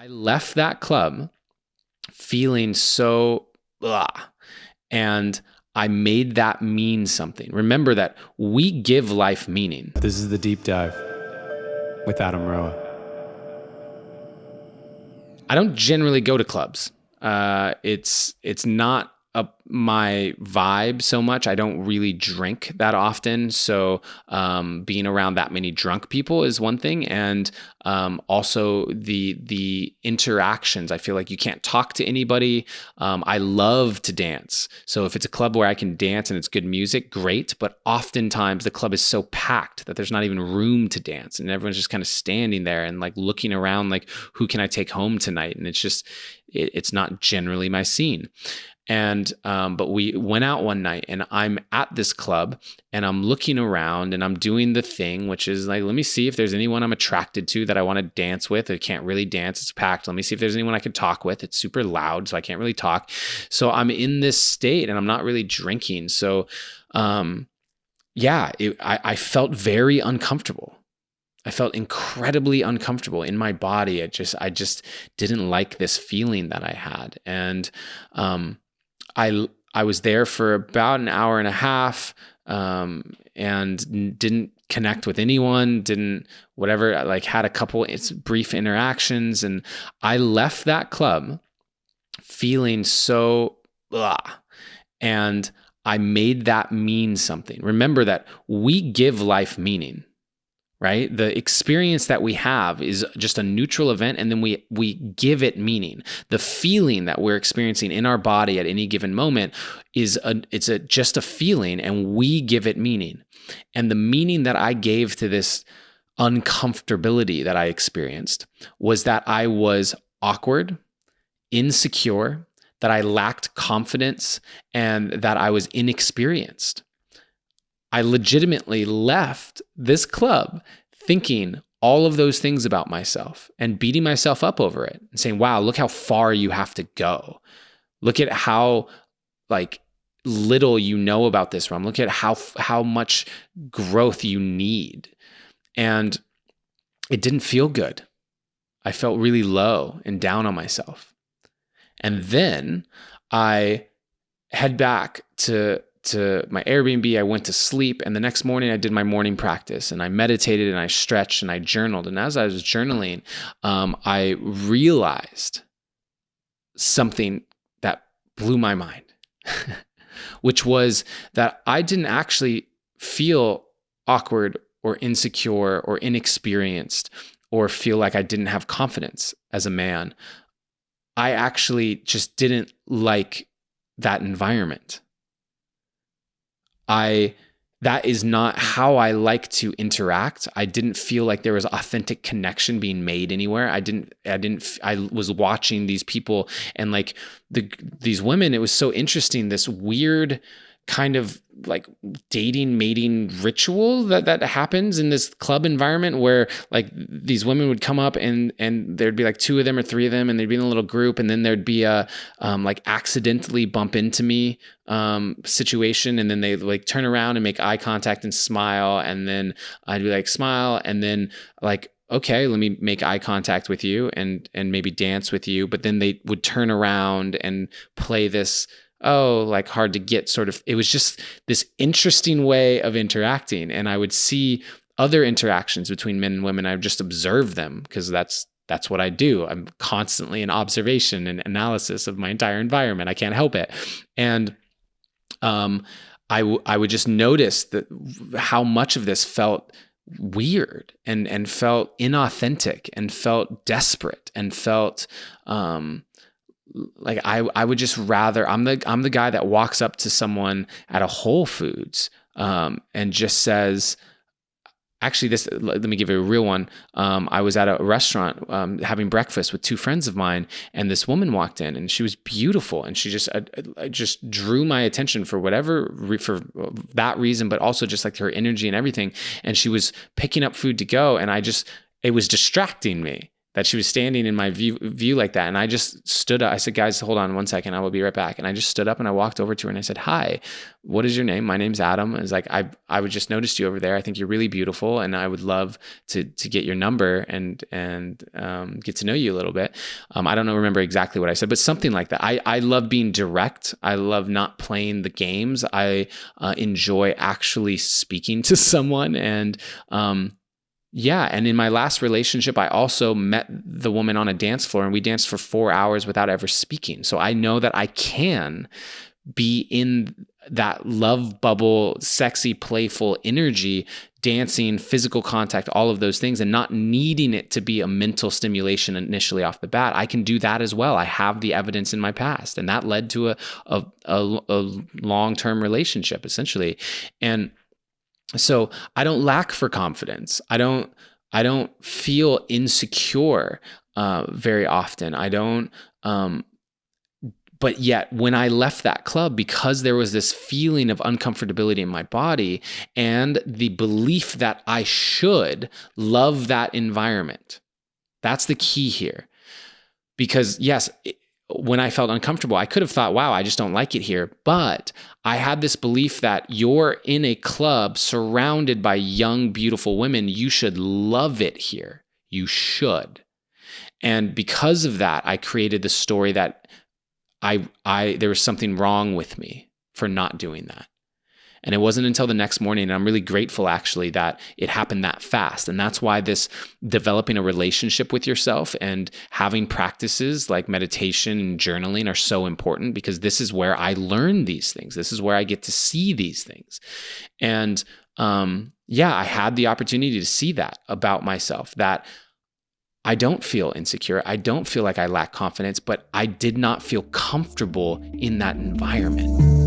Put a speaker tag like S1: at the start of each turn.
S1: I left that club feeling so, ugh, and I made that mean something. Remember that we give life meaning.
S2: This is the Deep Dive with Adam Roa.
S1: I don't generally go to clubs. It's not up my vibe so much. I don't really drink that often. So being around that many drunk people is one thing. And also the interactions. I feel like you can't talk to anybody. I love to dance. So if it's a club where I can dance and it's good music, great. But oftentimes the club is so packed that there's not even room to dance. And everyone's just kind of standing there and like looking around like, who can I take home tonight? And it's just, it's not generally my scene. And, but we went out one night and I'm at this club and I'm looking around and I'm doing the thing, which is like, let me see if there's anyone I'm attracted to that I want to dance with. I can't really dance. It's packed. Let me see if there's anyone I can talk with. It's super loud, so I can't really talk. So I'm in this state and I'm not really drinking. So, I felt very uncomfortable. I felt incredibly uncomfortable in my body. I just didn't like this feeling that I had. And, I was there for about an hour and a half, and didn't connect with anyone, had a couple brief interactions, and I left that club feeling so, and I made that mean something. Remember that we give life meaning. Right? The experience that we have is just a neutral event, and then we give it meaning. The feeling that we're experiencing in our body at any given moment is just a feeling, and we give it meaning. And the meaning that I gave to this uncomfortability that I experienced was that I was awkward, insecure, that I lacked confidence, and that I was inexperienced. I legitimately left this club thinking all of those things about myself and beating myself up over it and saying, wow, look how far you have to go. Look at how little you know about this realm. Look at how much growth you need. And it didn't feel good. I felt really low and down on myself. And then I head back to my Airbnb. I went to sleep, and the next morning I did my morning practice and I meditated and I stretched and I journaled. And as I was journaling, I realized something that blew my mind, which was that I didn't actually feel awkward or insecure or inexperienced or feel like I didn't have confidence as a man. I actually just didn't like that environment. That is not how I like to interact. I didn't feel like there was authentic connection being made anywhere. I was watching these people and these women. It was so interesting, this weird kind of like dating, mating ritual that happens in this club environment where like these women would come up and there'd be like two of them or three of them and they'd be in a little group, and then there'd be a accidentally bump into me situation, and then they like turn around and make eye contact and smile, and then I'd be like smile, and then like, okay, let me make eye contact with you and maybe dance with you, but then they would turn around and play this hard to get sort of. It was just this interesting way of interacting, and I would see other interactions between men and women. I would just observe them because that's what I do. I'm constantly in observation and analysis of my entire environment. I can't help it. And I would just notice that how much of this felt weird and felt inauthentic and felt desperate and felt like I would just rather, I'm the guy that walks up to someone at a Whole Foods and just says, actually, let me give you a real one. I was at a restaurant having breakfast with two friends of mine, and this woman walked in, and she was beautiful, and she just drew my attention for for that reason, but also just like her energy and everything. And she was picking up food to go, and it was distracting me. that she was standing in my view like that. And I just stood up. I said, guys, hold on one second. I will be right back. And I just stood up and I walked over to her and I said, hi, what is your name? My name's Adam. I was like, I would just noticed you over there. I think you're really beautiful. And I would love to get your number and get to know you a little bit. I don't remember exactly what I said, but something like that. I love being direct. I love not playing the games. I enjoy actually speaking to someone. And, yeah. And in my last relationship, I also met the woman on a dance floor and we danced for 4 hours without ever speaking. So I know that I can be in that love bubble, sexy, playful energy, dancing, physical contact, all of those things, and not needing it to be a mental stimulation initially off the bat. I can do that as well. I have the evidence in my past, and that led to a long-term relationship essentially. And so I don't lack for confidence. I don't feel insecure very often. I don't. But yet, when I left that club, because there was this feeling of uncomfortability in my body and the belief that I should love that environment, that's the key here. Because yes, when I felt uncomfortable, I could have thought, wow, I just don't like it here. But I had this belief that you're in a club surrounded by young, beautiful women. You should love it here. You should. And because of that, I created the story that there was something wrong with me for not doing that. And it wasn't until the next morning, and I'm really grateful actually that it happened that fast. And that's why this developing a relationship with yourself and having practices like meditation and journaling are so important, because this is where I learn these things. This is where I get to see these things. And I had the opportunity to see that about myself, that I don't feel insecure. I don't feel like I lack confidence, but I did not feel comfortable in that environment.